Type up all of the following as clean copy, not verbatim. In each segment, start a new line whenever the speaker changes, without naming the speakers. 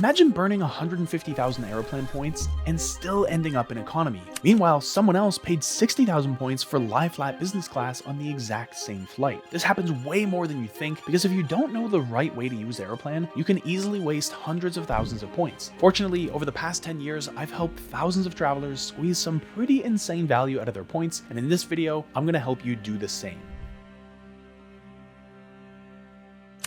Imagine burning 150,000 Aeroplan points and still ending up in economy. Meanwhile, someone else paid 60,000 points for lie-flat business class on the exact same flight. This happens way more than you think, because if you don't know the right way to use Aeroplan, you can easily waste hundreds of thousands of points. Fortunately, over the past 10 years, I've helped thousands of travelers squeeze some pretty insane value out of their points, and in this video, I'm going to help you do the same.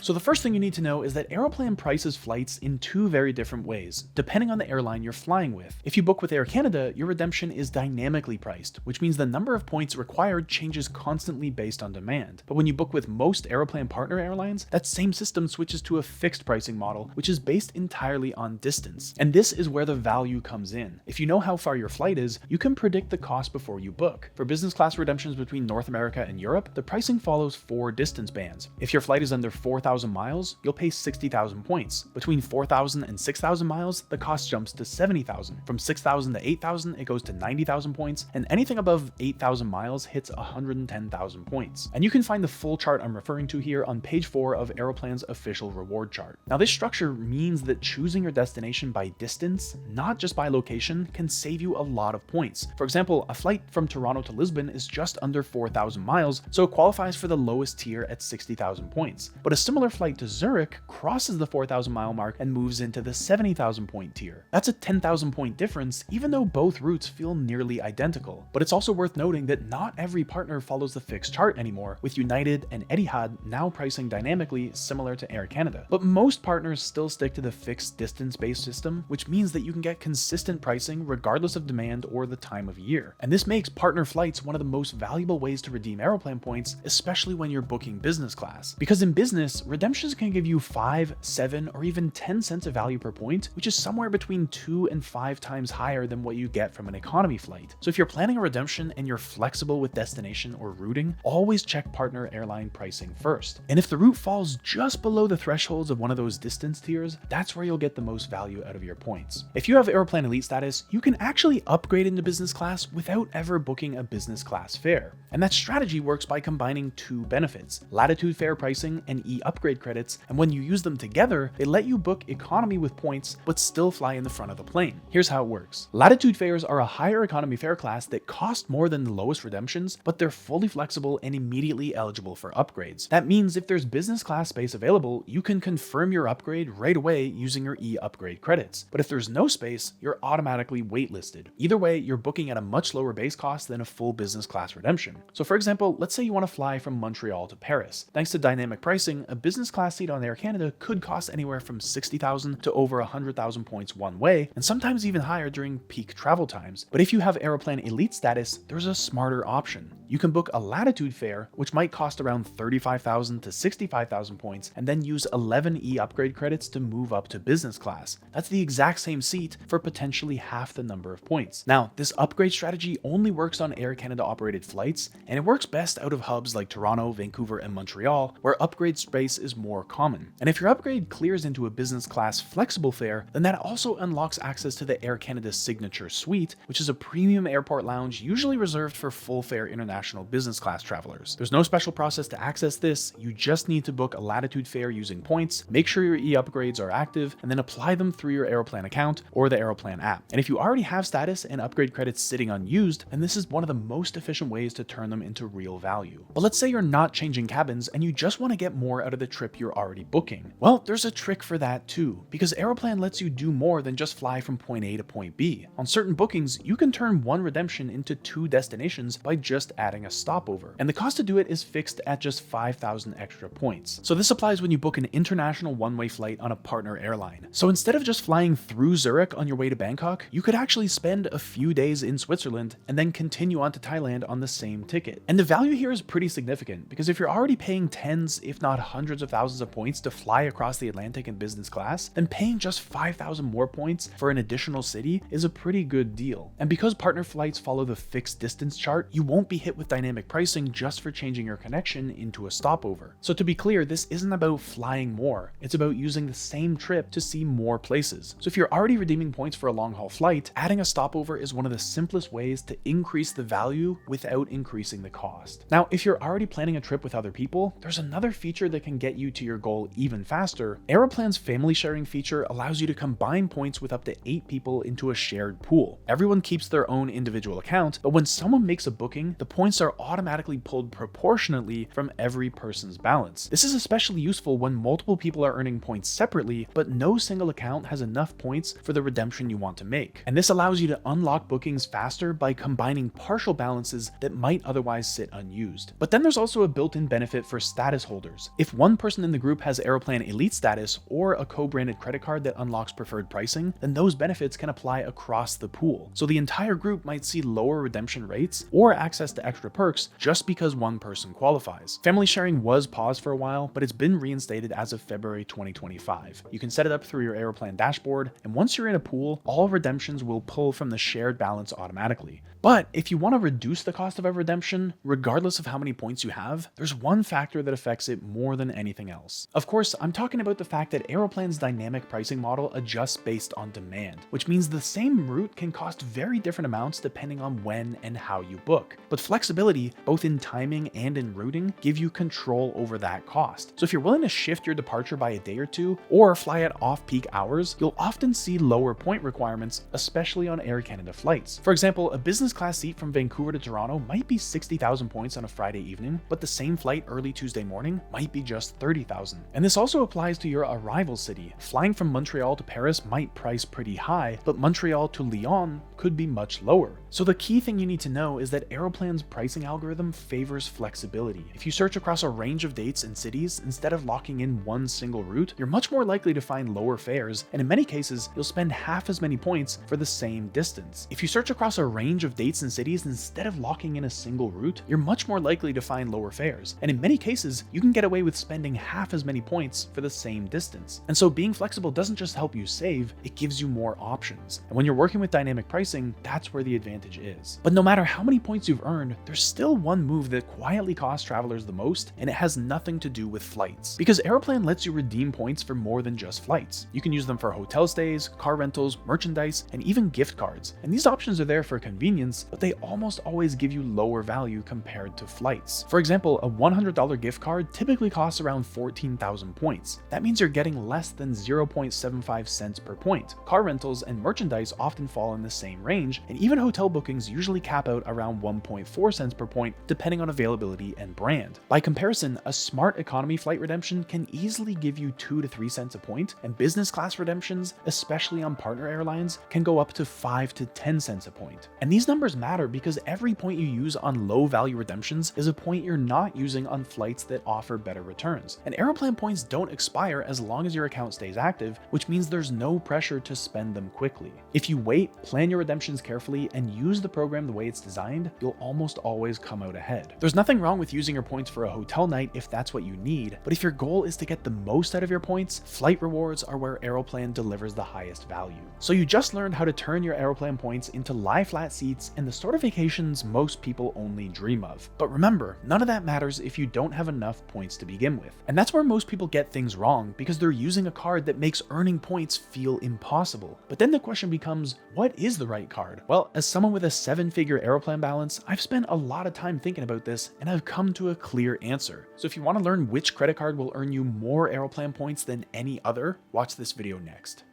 So the first thing you need to know is that Aeroplan prices flights in two very different ways, depending on the airline you're flying with. If you book with Air Canada, your redemption is dynamically priced, which means the number of points required changes constantly based on demand. But when you book with most Aeroplan partner airlines, that same system switches to a fixed pricing model, which is based entirely on distance. And this is where the value comes in. If you know how far your flight is, you can predict the cost before you book. For business class redemptions between North America and Europe, the pricing follows 4 distance bands. If your flight is under 4,000 miles, you'll pay 60,000 points. Between 4,000 and 6,000 miles, the cost jumps to 70,000. From 6,000 to 8,000, it goes to 90,000 points, and anything above 8,000 miles hits 110,000 points. And you can find the full chart I'm referring to here on page 4 of Aeroplan's official reward chart. Now, this structure means that choosing your destination by distance, not just by location, can save you a lot of points. For example, a flight from Toronto to Lisbon is just under 4,000 miles, so it qualifies for the lowest tier at 60,000 points. But a similar flight to Zurich crosses the 4,000 mile mark and moves into the 70,000 point tier. That's a 10,000 point difference, even though both routes feel nearly identical. But it's also worth noting that not every partner follows the fixed chart anymore, with United and Etihad now pricing dynamically similar to Air Canada. But most partners still stick to the fixed distance-based system, which means that you can get consistent pricing regardless of demand or the time of year. And this makes partner flights one of the most valuable ways to redeem Aeroplan points, especially when you're booking business class. Because in business, redemptions can give you 5, 7, or even 10 cents of value per point, which is somewhere between 2 and 5 times higher than what you get from an economy flight. So if you're planning a redemption and you're flexible with destination or routing, always check partner airline pricing first. And if the route falls just below the thresholds of one of those distance tiers, that's where you'll get the most value out of your points. If you have Aeroplan Elite status, you can actually upgrade into business class without ever booking a business class fare. And that strategy works by combining 2 benefits: Latitude Fare pricing and e-upgrade credits, and when you use them together, they let you book economy with points but still fly in the front of the plane. Here's how it works. Latitude fares are a higher economy fare class that cost more than the lowest redemptions, but they're fully flexible and immediately eligible for upgrades. That means if there's business class space available, you can confirm your upgrade right away using your e-upgrade credits. But if there's no space, you're automatically waitlisted. Either way, you're booking at a much lower base cost than a full business class redemption. So for example, let's say you want to fly from Montreal to Paris. Thanks to dynamic pricing, a business class seat on Air Canada could cost anywhere from 60,000 to over 100,000 points one way, and sometimes even higher during peak travel times. But if you have Aeroplan Elite status, there's a smarter option. You can book a Latitude fare, which might cost around 35,000 to 65,000 points, and then use 11 e-upgrade credits to move up to business class. That's the exact same seat for potentially half the number of points. Now, this upgrade strategy only works on Air Canada operated flights, and it works best out of hubs like Toronto, Vancouver, and Montreal, where upgrade space is more common. And if your upgrade clears into a business class flexible fare, then that also unlocks access to the Air Canada Signature Suite, which is a premium airport lounge usually reserved for full fare international business class travelers. There's no special process to access this, you just need to book a Latitude fare using points, make sure your e-upgrades are active, and then apply them through your Aeroplan account or the Aeroplan app. And if you already have status and upgrade credits sitting unused, then this is one of the most efficient ways to turn them into real value. But let's say you're not changing cabins and you just want to get more out of the trip you're already booking. Well, there's a trick for that too, because Aeroplan lets you do more than just fly from point A to point B. On certain bookings, you can turn one redemption into 2 destinations by just adding a stopover. And the cost to do it is fixed at just 5,000 extra points. So this applies when you book an international one-way flight on a partner airline. So instead of just flying through Zurich on your way to Bangkok, you could actually spend a few days in Switzerland and then continue on to Thailand on the same ticket. And the value here is pretty significant, because if you're already paying tens, if not hundreds of thousands of points to fly across the Atlantic in business class, then paying just 5,000 more points for an additional city is a pretty good deal. And because partner flights follow the fixed distance chart, you won't be hit hit with dynamic pricing just for changing your connection into a stopover. So to be clear, this isn't about flying more, it's about using the same trip to see more places. So if you're already redeeming points for a long-haul flight, adding a stopover is one of the simplest ways to increase the value without increasing the cost. Now, if you're already planning a trip with other people, there's another feature that can get you to your goal even faster. Aeroplan's family sharing feature allows you to combine points with up to 8 people into a shared pool. Everyone keeps their own individual account, but when someone makes a booking, the points are automatically pulled proportionately from every person's balance. This is especially useful when multiple people are earning points separately, but no single account has enough points for the redemption you want to make. And this allows you to unlock bookings faster by combining partial balances that might otherwise sit unused. But then there's also a built-in benefit for status holders. If one person in the group has Aeroplan Elite status or a co-branded credit card that unlocks preferred pricing, then those benefits can apply across the pool. So the entire group might see lower redemption rates or access to extra perks just because one person qualifies. Family sharing was paused for a while, but it's been reinstated as of February 2025. You can set it up through your Aeroplan dashboard, and once you're in a pool, all redemptions will pull from the shared balance automatically. But if you want to reduce the cost of a redemption, regardless of how many points you have, there's one factor that affects it more than anything else. Of course, I'm talking about the fact that Aeroplan's dynamic pricing model adjusts based on demand, which means the same route can cost very different amounts depending on when and how you book. But flexibility, both in timing and in routing, give you control over that cost. So if you're willing to shift your departure by a day or two, or fly at off-peak hours, you'll often see lower point requirements, especially on Air Canada flights. For example, a business class seat from Vancouver to Toronto might be 60,000 points on a Friday evening, but the same flight early Tuesday morning might be just 30,000. And this also applies to your arrival city. Flying from Montreal to Paris might price pretty high, but Montreal to Lyon could be much lower. So the key thing you need to know is that Aeroplan's pricing algorithm favors flexibility. If you search across a range of dates and cities instead of locking in one single route, you're much more likely to find lower fares, and in many cases, you'll spend half as many points for the same distance. If you search across a range of dates and cities instead of locking in a single route, you're much more likely to find lower fares, and in many cases, you can get away with spending half as many points for the same distance. And so being flexible doesn't just help you save, it gives you more options. And when you're working with dynamic pricing, that's where the advantage is. But no matter how many points you've earned, there's still one move that quietly costs travelers the most, and it has nothing to do with flights. Because Aeroplan lets you redeem points for more than just flights. You can use them for hotel stays, car rentals, merchandise, and even gift cards. And these options are there for convenience, but they almost always give you lower value compared to flights. For example, a $100 gift card typically costs around 14,000 points. That means you're getting less than 0.75 cents per point. Car rentals and merchandise often fall in the same range, and even hotel bookings usually cap out around 1.4 cents per point depending on availability and brand. By comparison, a smart economy flight redemption can easily give you 2 to 3 cents a point, and business class redemptions, especially on partner airlines, can go up to 5 to 10 cents a point. And these numbers matter because every point you use on low value redemptions is a point you're not using on flights that offer better returns. And Aeroplan points don't expire as long as your account stays active, which means there's no pressure to spend them quickly. If you wait, plan your redemptions carefully, and use the program the way it's designed, you'll almost always come out ahead. There's nothing wrong with using your points for a hotel night if that's what you need, but if your goal is to get the most out of your points, flight rewards are where Aeroplan delivers the highest value. So you just learned how to turn your Aeroplan points into lie flat seats and the sort of vacations most people only dream of. But remember, none of that matters if you don't have enough points to begin with. And that's where most people get things wrong, because they're using a card that makes earning points feel impossible. But then the question becomes, what is the right card? Well, as someone with a 7-figure Aeroplan balance, I've spent a lot of time thinking about this, and I've come to a clear answer. So if you want to learn which credit card will earn you more Aeroplan points than any other, watch this video next.